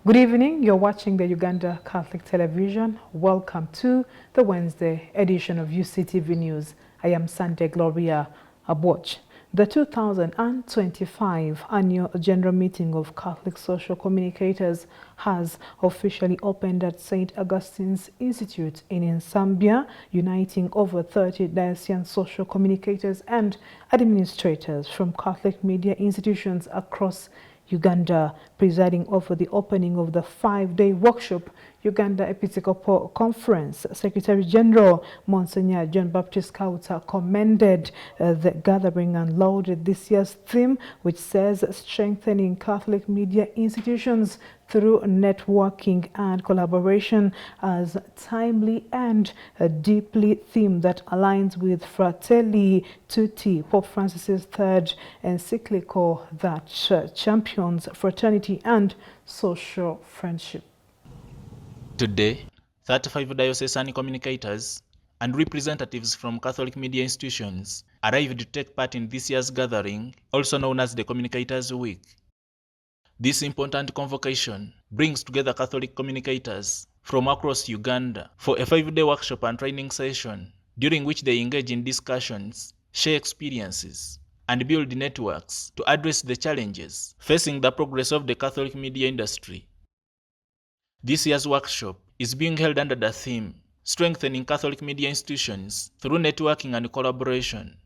Good evening, you're watching the Uganda Catholic Television. Welcome to the Wednesday edition of Uctv News. I am Sante Gloria Aboch. The 2025 Annual General Meeting of Catholic Social Communicators has officially opened at St. Augustine's Institute in Nsambya, uniting over 30 diocesan social communicators and administrators from Catholic media institutions across Uganda. Presiding over the opening of the 5-day workshop, Uganda Episcopal Conference Secretary General Monsignor John Baptist Kauta commended the gathering and lauded this year's theme, which says strengthening Catholic media institutions through networking and collaboration, as timely and deeply theme that aligns with Fratelli Tutti, Pope Francis's third encyclical that champions fraternity and social friendship. Today, 35 diocesan communicators and representatives from Catholic media institutions arrived to take part in this year's gathering, also known as the Communicators Week. This important convocation brings together Catholic communicators from across Uganda for a 5-day workshop and training session, during which they engage in discussions, share experiences, and build networks to address the challenges facing the progress of the Catholic media industry. This year's workshop is being held under the theme, Strengthening Catholic Media Institutions Through Networking and Collaboration.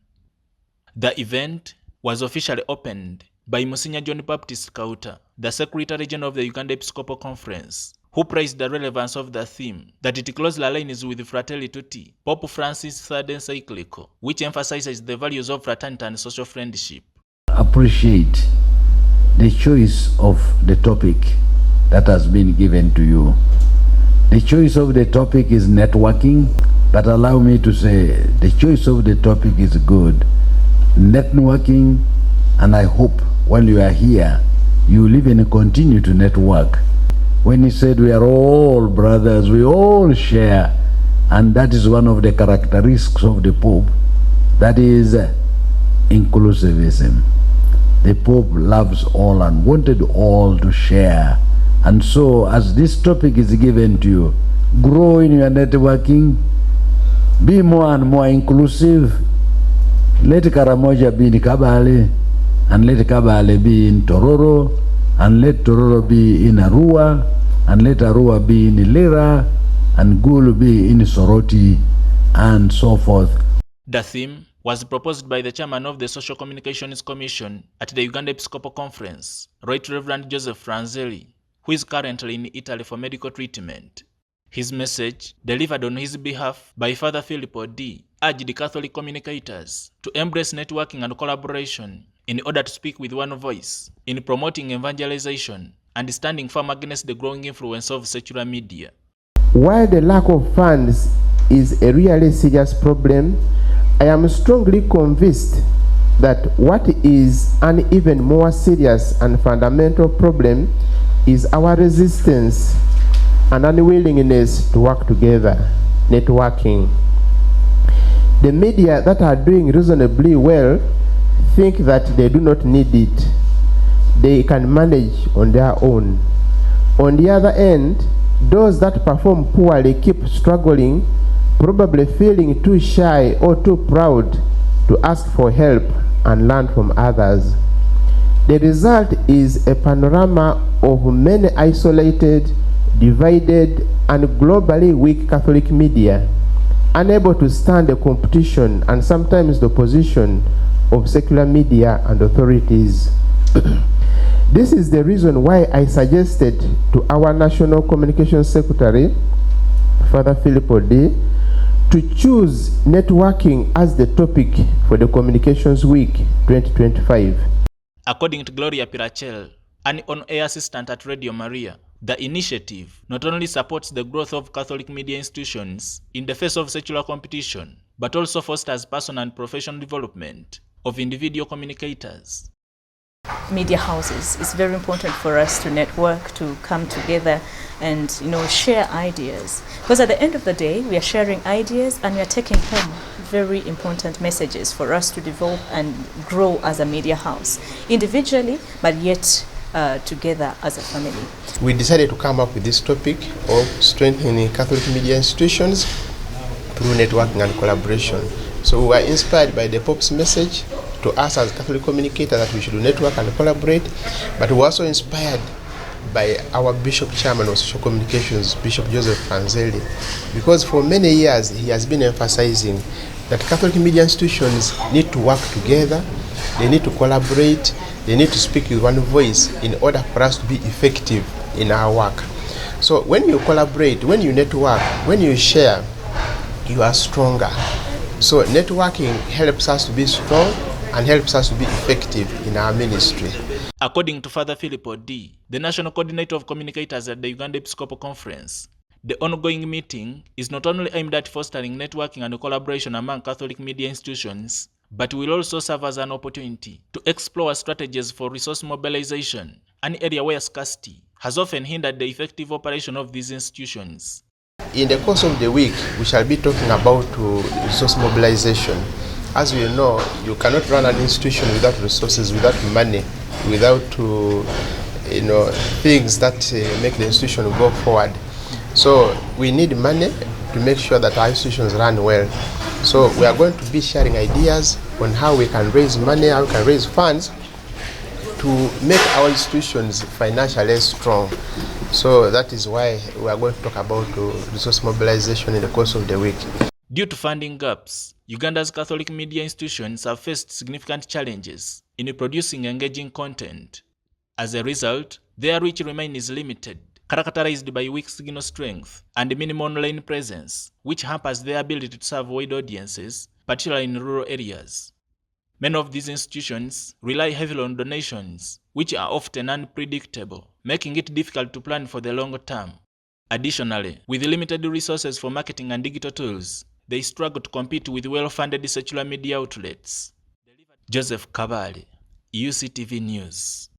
The event was officially opened by Monsignor John Baptist Kauta, the Secretary General of the Uganda Episcopal Conference, who praised the relevance of the theme, that it closely aligns with Fratelli Tutti, Pope Francis' third encyclical, which emphasizes the values of fraternity and social friendship. Appreciate the choice of the topic that has been given to you. The choice of the topic is networking, but allow me to say the choice of the topic is good. Networking, and I hope while you are here, you will even continue to network. When he said we are all brothers, we all share, and that is one of the characteristics of the Pope, that is inclusivism. The Pope loves all and wanted all to share. And so, as this topic is given to you, grow in your networking, be more and more inclusive. Let Karamoja be in Kabale, and let Kabale be in Tororo, and let Tororo be in Arua, and let Arua be in Ilera, and Gulu be in Soroti, and so forth. The theme was proposed by the chairman of the Social Communications Commission at the Uganda Episcopal Conference, Right Reverend Joseph Franzelli, who is currently in Italy for medical treatment. His message, delivered on his behalf by Father Filippo D., urged the Catholic communicators to embrace networking and collaboration in order to speak with one voice in promoting evangelization and standing firm against the growing influence of secular media. While the lack of funds is a really serious problem, I am strongly convinced that what is an even more serious and fundamental problem is our resistance and unwillingness to work together, networking. The media that are doing reasonably well think that they do not need it. They can manage on their own. On the other end, those that perform poorly keep struggling, probably feeling too shy or too proud to ask for help and learn from others. The result is a panorama of many isolated, divided, and globally weak Catholic media, unable to stand the competition and sometimes the opposition of secular media and authorities. This is the reason why I suggested to our National Communications Secretary, Father Filippo D., to choose networking as the topic for the Communications Week 2025. According to Gloria Pirachel, an on-air assistant at Radio Maria, the initiative not only supports the growth of Catholic media institutions in the face of secular competition, but also fosters personal and professional development of individual communicators. Media houses, it's very important for us to network, to come together and share ideas, because at the end of the day we are sharing ideas and we are taking home very important messages for us to develop and grow as a media house individually, but yet together as a family. We decided to come up with this topic of strengthening Catholic media institutions through networking and collaboration. So we were inspired by the Pope's message to us as Catholic communicators that we should network and collaborate, but we were also inspired by our Bishop Chairman of Social Communications, Bishop Joseph Fanzelli, because for many years he has been emphasizing that Catholic media institutions need to work together, they need to collaborate, they need to speak with one voice in order for us to be effective in our work. So when you collaborate, when you network, when you share, you are stronger. So networking helps us to be strong and helps us to be effective in our ministry. According to Father Filippo D., the National Coordinator of Communicators at the Uganda Episcopal Conference, the ongoing meeting is not only aimed at fostering networking and collaboration among Catholic media institutions, but will also serve as an opportunity to explore strategies for resource mobilization, an area where scarcity has often hindered the effective operation of these institutions. In the course of the week, we shall be talking about resource mobilization. As we know, you cannot run an institution without resources, without money, without things that make the institution go forward. So we need money to make sure that our institutions run well. So we are going to be sharing ideas on how we can raise money, how we can raise funds to make our institutions financially strong. So that is why we are going to talk about resource mobilization in the course of the week. Due to funding gaps, Uganda's Catholic media institutions have faced significant challenges in producing engaging content. As a result, their reach remains limited, characterized by weak signal strength and minimal online presence, which hampers their ability to serve wide audiences, particularly in rural areas. Many of these institutions rely heavily on donations, which are often unpredictable, making it difficult to plan for the long term. Additionally, with limited resources for marketing and digital tools, they struggle to compete with well-funded secular media outlets. Joseph Kabale, Uctv News.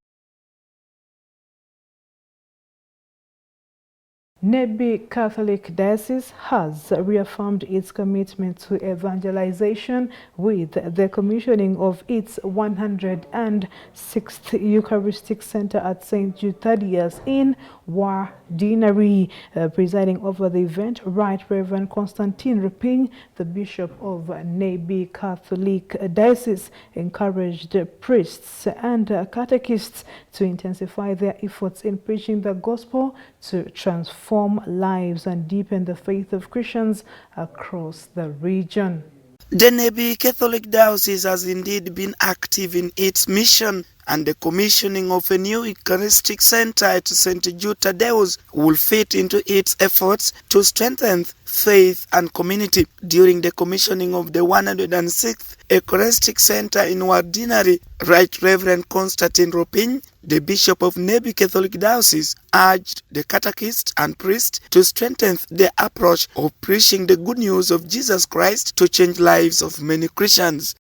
Nebi Catholic Diocese has reaffirmed its commitment to evangelization with the commissioning of its 106th Eucharistic Center at St. Jude Thaddeus in Wardinari. Presiding over the event, Right Reverend Constantine Ruping, the Bishop of Nebi Catholic Diocese, encouraged priests and catechists to intensify their efforts in preaching the gospel to transform lives and deepen the faith of Christians across the region. The Nebi Catholic Diocese has indeed been active in its mission, and the commissioning of a new Eucharistic Center at St. Jude Thaddeus will fit into its efforts to strengthen faith and community. During the commissioning of the 106th Eucharistic Center in Wardinari, Right Reverend Constantine Ruping, the Bishop of Nebi Catholic Diocese, urged the catechists and priests to strengthen their approach of preaching the good news of Jesus Christ to change lives of many Christians.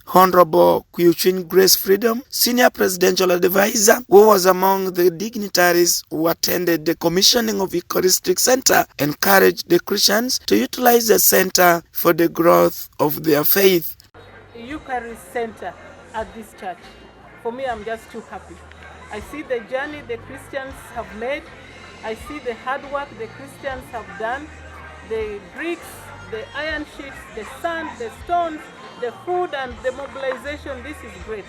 Honorable Kyuchin Grace Freedom, Senior Presidential Advisor, who was among the dignitaries who attended the commissioning of Eucharistic Center, encouraged the Christians to utilize the center for the growth of their faith. Eucharist Center at this church, for me, I'm just too happy. I see the journey the Christians have made. I see the hard work the Christians have done, the bricks, the iron sheets, the sand, the stones, the food and the mobilization. This is great.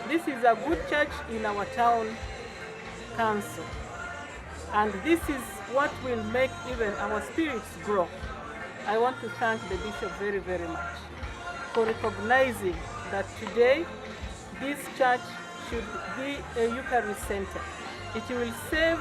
This is a good church in our town council. And this is what will make even our spirits grow. I want to thank the Bishop very, very much for recognizing that today this church should be a Eucharist center. It will save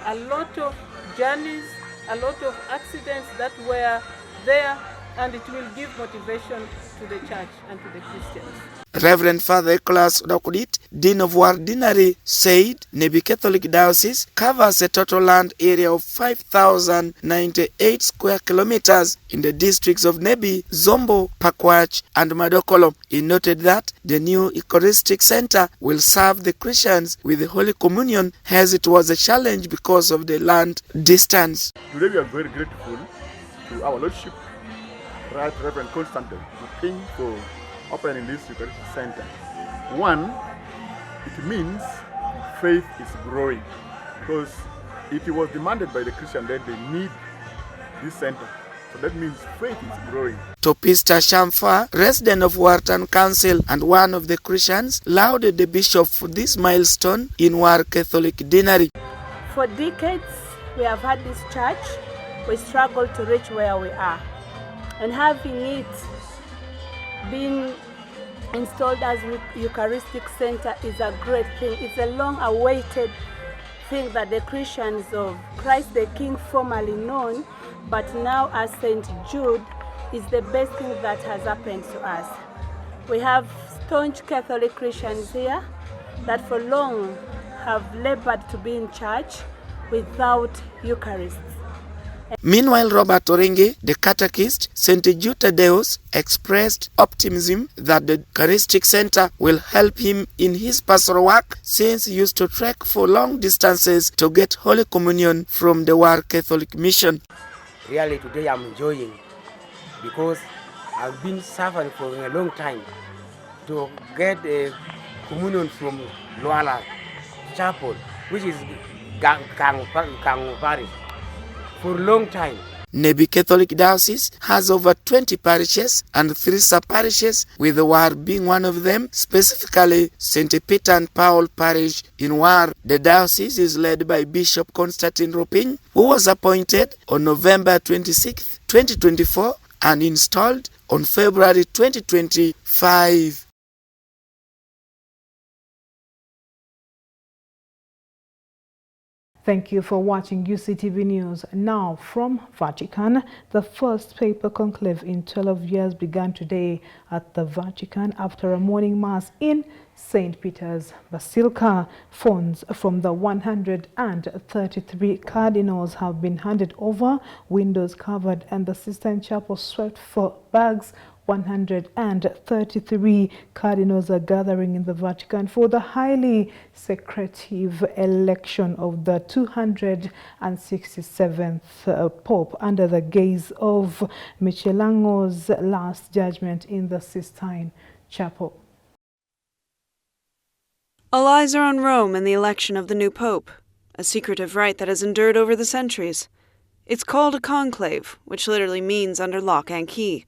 a lot of journeys, a lot of accidents that were there, and it will give motivation to the church and to the Christians. Reverend Father Nicholas Dokudit, Dean of Wardinary, said Nebi Catholic Diocese covers a total land area of 5,098 square kilometers in the districts of Nebi, Zombo, Pakwach, and Madokolo. He noted that the new Eucharistic Center will serve the Christians with the Holy Communion, as it was a challenge because of the land distance. Today we are very grateful to our Lordship, Right Reverend Constantine, to paying for opening this Eucharistic Center. One, it means faith is growing, because it was demanded by the Christian that they need this center. So that means faith is growing. Topista Shamfa, resident of Wharton Council and one of the Christians, lauded the bishop for this milestone in War Catholic Deanery. For decades, we have had this church. We struggled to reach where we are. And having it being installed as Eucharistic Center is a great thing. It's a long-awaited thing that the Christians of Christ the King, formerly known, but now as St. Jude, is the best thing that has happened to us. We have staunch Catholic Christians here that for long have labored to be in church without Eucharist. Meanwhile, Robert Oringi, the catechist, St. Jude Deus, expressed optimism that the Eucharistic Center will help him in his pastoral work, since he used to trek for long distances to get Holy Communion from the War Catholic Mission. Really, today I'm enjoying, because I've been suffering for a long time to get a communion from Luala Chapel, which is Kango Parish, for a long time. Nebi Catholic Diocese has over 20 parishes and 3 sub-parishes, with War being one of them, specifically St. Peter and Paul Parish in War. The diocese is led by Bishop Constantine Roping, who was appointed on November 26, 2024 and installed on February 2025. Thank you for watching UCTV News. Now from Vatican, the first papal conclave in 12 years began today at the Vatican after a morning mass in St. Peter's Basilica. Funds from the 133 cardinals have been handed over, windows covered, and the Sistine Chapel swept for bags. 133 cardinals are gathering in the Vatican for the highly secretive election of the 267th Pope under the gaze of Michelangelo's Last Judgment in the Sistine Chapel. All eyes are on Rome and the election of the new Pope, a secretive rite that has endured over the centuries. It's called a conclave, which literally means under lock and key.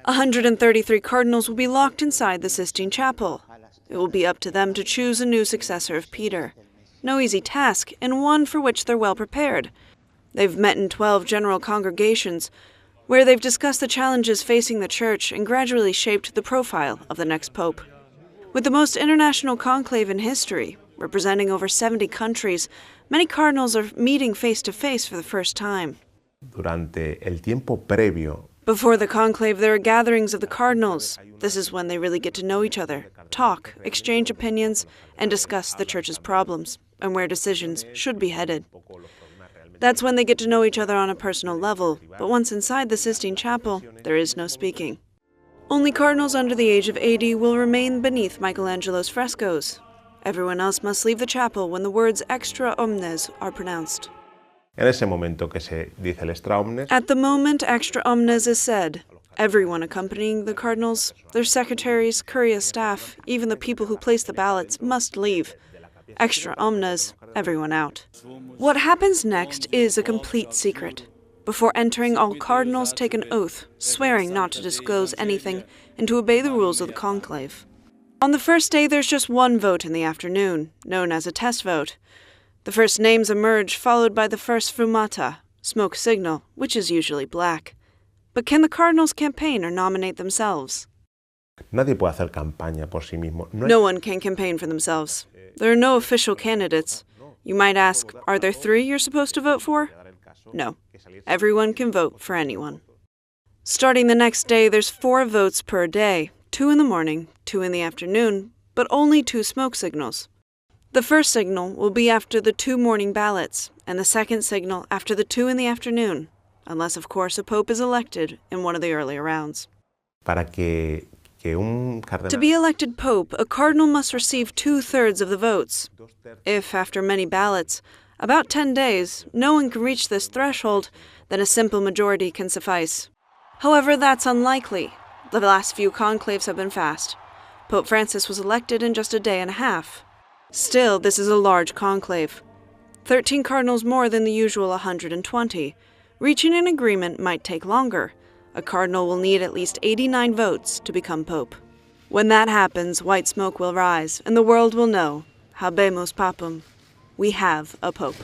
133 cardinals will be locked inside the Sistine Chapel. It will be up to them to choose a new successor of Peter. No easy task, and one for which they're well prepared. They've met in 12 general congregations, where they've discussed the challenges facing the Church and gradually shaped the profile of the next Pope. With the most international conclave in history, representing over 70 countries, many cardinals are meeting face-to-face for the first time. Durante el tiempo previo, before the conclave, there are gatherings of the cardinals. This is when they really get to know each other, talk, exchange opinions, and discuss the Church's problems and where decisions should be headed. That's when they get to know each other on a personal level, but once inside the Sistine Chapel, there is no speaking. Only cardinals under the age of 80 will remain beneath Michelangelo's frescoes. Everyone else must leave the chapel when the words extra omnes are pronounced. En ese momento que se dice el extra omnes. At the moment extra omnes is said, everyone accompanying the cardinals, their secretaries, curia staff, even the people who place the ballots must leave. Extra omnes, everyone out. What happens next is a complete secret. Before entering, all cardinals take an oath, swearing not to disclose anything and to obey the rules of the conclave. On the first day, there's just one vote in the afternoon, known as a test vote. The first names emerge, followed by the first fumata, smoke signal, which is usually black. But can the cardinals campaign or nominate themselves? Nadie puede hacer campaña por sí mismo. No one can campaign for themselves. There are no official candidates. You might ask, are there 3 you're supposed to vote for? No. Everyone can vote for anyone. Starting the next day, there's 4 votes per day, 2 in the morning, 2 in the afternoon, but only 2 smoke signals. The first signal will be after the 2 morning ballots, and the second signal after the 2 in the afternoon, unless, of course, a pope is elected in one of the earlier rounds. To be elected pope, a cardinal must receive 2/3 of the votes. If, after many ballots, about 10 days, no one can reach this threshold, then a simple majority can suffice. However, that's unlikely. The last few conclaves have been fast. Pope Francis was elected in just a day and a half. Still, this is a large conclave. 13 cardinals more than the usual 120. Reaching an agreement might take longer. A cardinal will need at least 89 votes to become pope. When that happens, white smoke will rise, and the world will know, habemus papum, we have a pope.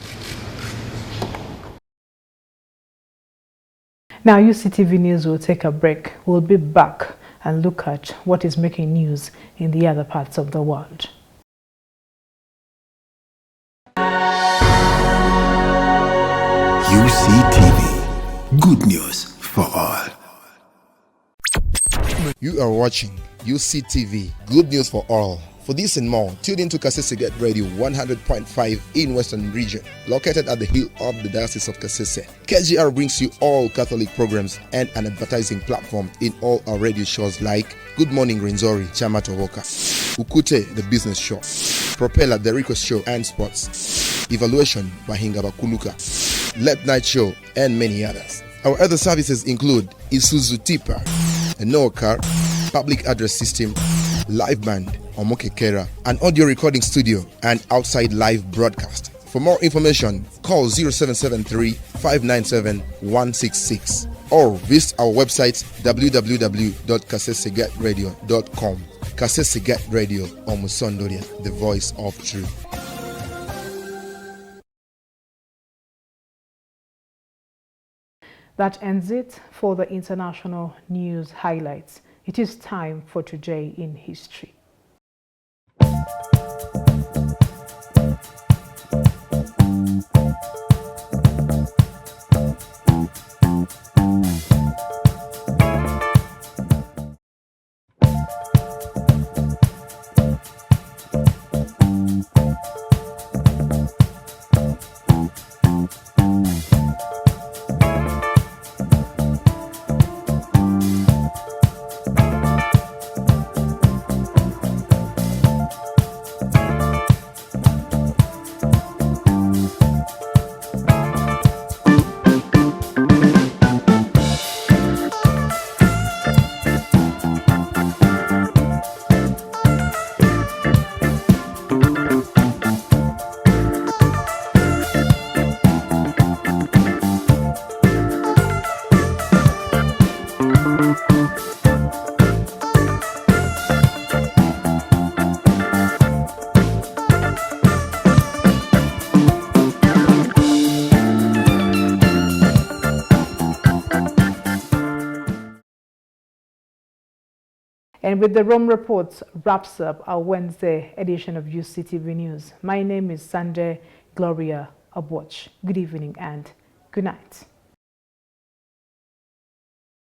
Now, UCTV News will take a break. We'll be back and look at what is making news in the other parts of the world. UCTV, good news for all. You are watching UCTV, good news for all. For this and more, tune in to Kasese Get Radio 100.5 in Western Region, located at the hill of the Diocese of Kasese. KGR brings you all Catholic programs and an advertising platform in all our radio shows like Good Morning Renzori, Chama Towoka, Ukute, the business show, Propeller, the request show and sports, Evaluation by Hingaba Kuluka, Late Night Show, and many others. Our other services include Isuzu Tipa, a Noah car, public address system, live band, Omoke Kera, an audio recording studio, and outside live broadcast. For more information, call 0773-597-166 or visit our website www.kasesegetradio.com. Kasese Get Radio, Omusondoria, the voice of truth. That ends it for the international news highlights. It is time for Today in History. And with the Rome Reports wraps up our Wednesday edition of UCTV News. My name is Sanjay Gloria Abwatch. Good evening and good night.